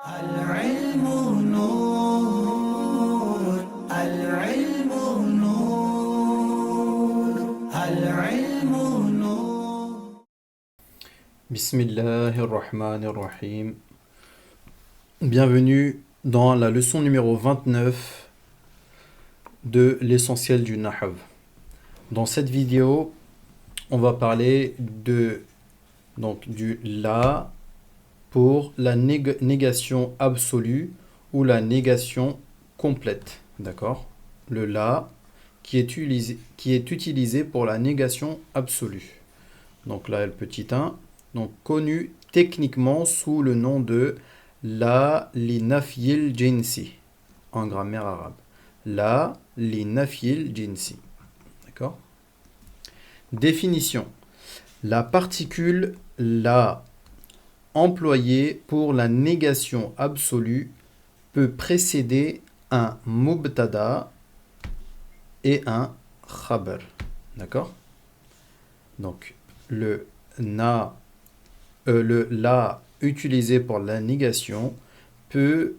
العلم نور العلم نور العلم نور Bismillahirrahmanirrahim. Bienvenue dans la leçon numéro 29 de l'essentiel du Nahv. Dans cette vidéo, on va parler du la pour la négation absolue ou la négation complète. D'accord? Le la qui est utilisé pour la négation absolue. Donc là, le petit 1, donc connu techniquement sous le nom de la li nafyil jinsi en grammaire arabe. La li nafyil jinsi. D'accord? Définition. La particule la employée pour la négation absolue peut précéder un mubtada et un khabar. D'accord? Donc le la utilisé pour la négation peut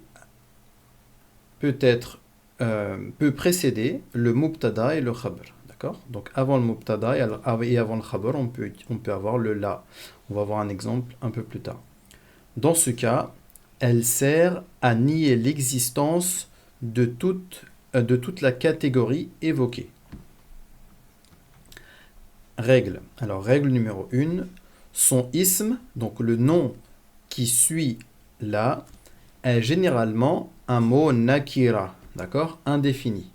précéder le mubtada et le khabar. D'accord? Donc avant le mubtada et avant le khabar, on peut avoir le la. On va voir un exemple un peu plus tard. Dans ce cas, elle sert à nier l'existence de toute la catégorie évoquée. Règle. Alors, règle numéro 1. Son ism, donc le nom qui suit la, est généralement un mot nakira, d'accord? Indéfini.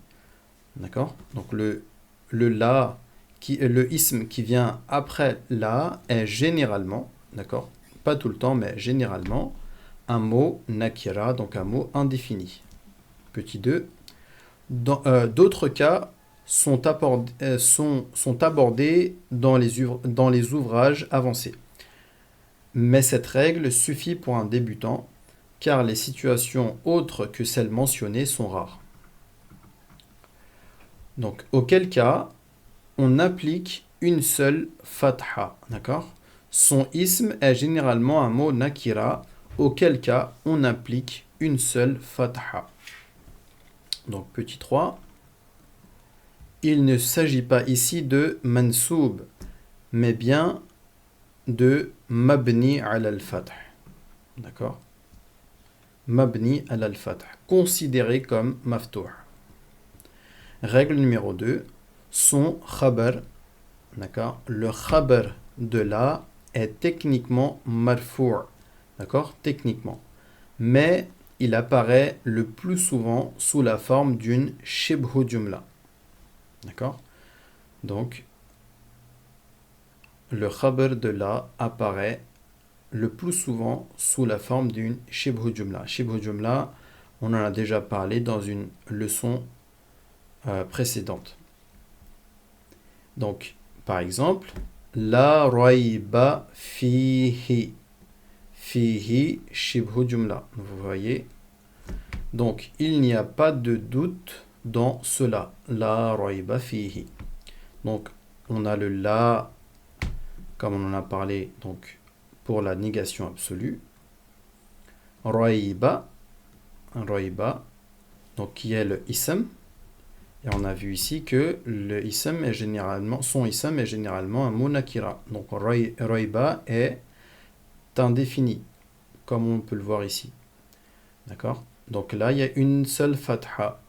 D'accord? Donc le ism qui vient après la est généralement, d'accord? Pas tout le temps, mais généralement, un mot nakira, donc un mot indéfini. Petit 2. D'autres cas sont abordés dans les ouvrages avancés. Mais cette règle suffit pour un débutant, car les situations autres que celles mentionnées sont rares. Donc, auquel cas, on applique une seule fatha, d'accord? Son ism est généralement un mot nakira, auquel cas, on applique une seule fatha. Donc, petit 3. Il ne s'agit pas ici de mansoub, mais bien de mabni al-fath. D'accord? Mabni al-fath, considéré comme maftou'. Règle numéro 2, son khabar. D'accord? Le khabar de la est techniquement marfou'. D'accord? Techniquement. Mais il apparaît le plus souvent sous la forme d'une shibhu jumla. D'accord? Donc, le khabar de la apparaît le plus souvent sous la forme d'une shibhu jumla. Shibhu jumla, on en a déjà parlé dans une leçon précédente. Donc, par exemple, la rayba fihi. Fihi shibhu jumla. Vous voyez? Donc, il n'y a pas de doute dans cela. La rayba fihi. Donc, on a le la, comme on en a parlé, donc pour la négation absolue. Rayba, donc qui est le ism. Et on a vu ici que le ism est son ism est généralement un mot nakira. Donc rayba est indéfini, comme on peut le voir ici. D'accord? Donc là, il y a une seule fatha.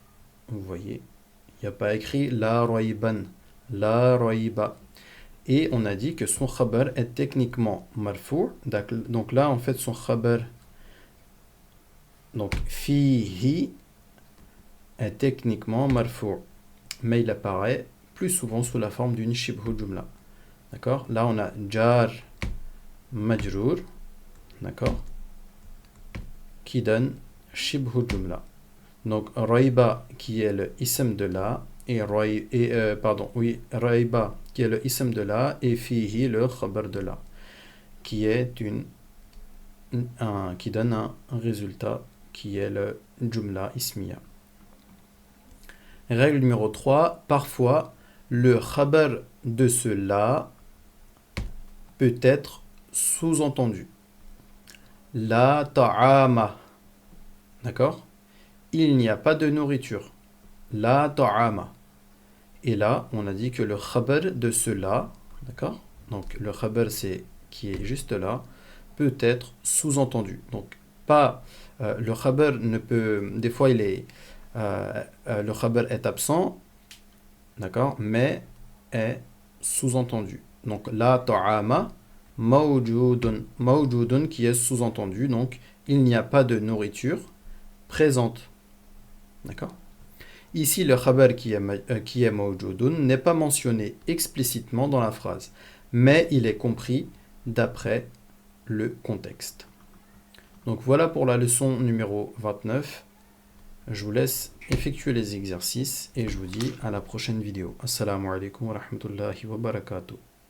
Vous voyez, il n'y a pas écrit la rayban, la rayba. Et on a dit que son khabar est techniquement marfou'. Donc là, en fait, son khabar, donc fihi, est techniquement marfou'. Mais il apparaît plus souvent sous la forme d'une shibhu jumla. D'accord? Là, on a jar majrour, d'accord, qui donne shibhu jumla. Donc, rayba, qui est le ism de la, rayba, qui est le ism de la, et fihi, le khabar de la, qui est qui donne un résultat qui est le jumla ismiya. Règle numéro 3. Parfois, le khabar de ce la peut être sous-entendu. La ta'ama. D'accord? Il n'y a pas de nourriture. La ta'ama. Et là, on a dit que le khabar de cela, d'accord? Donc le khabar c'est qui est juste là, peut être sous-entendu. Donc pas le khabar ne peut des fois le khabar est absent, d'accord? Mais est sous-entendu. Donc la ta'ama mawjudun qui est sous-entendu. Donc il n'y a pas de nourriture présente. D'accord? Ici, le khabar qui est mawjudun n'est pas mentionné explicitement dans la phrase, mais il est compris d'après le contexte. Donc voilà pour la leçon numéro 29. Je vous laisse effectuer les exercices et je vous dis à la prochaine vidéo. Assalamu alaikum wa rahmatullahi wa barakatuh.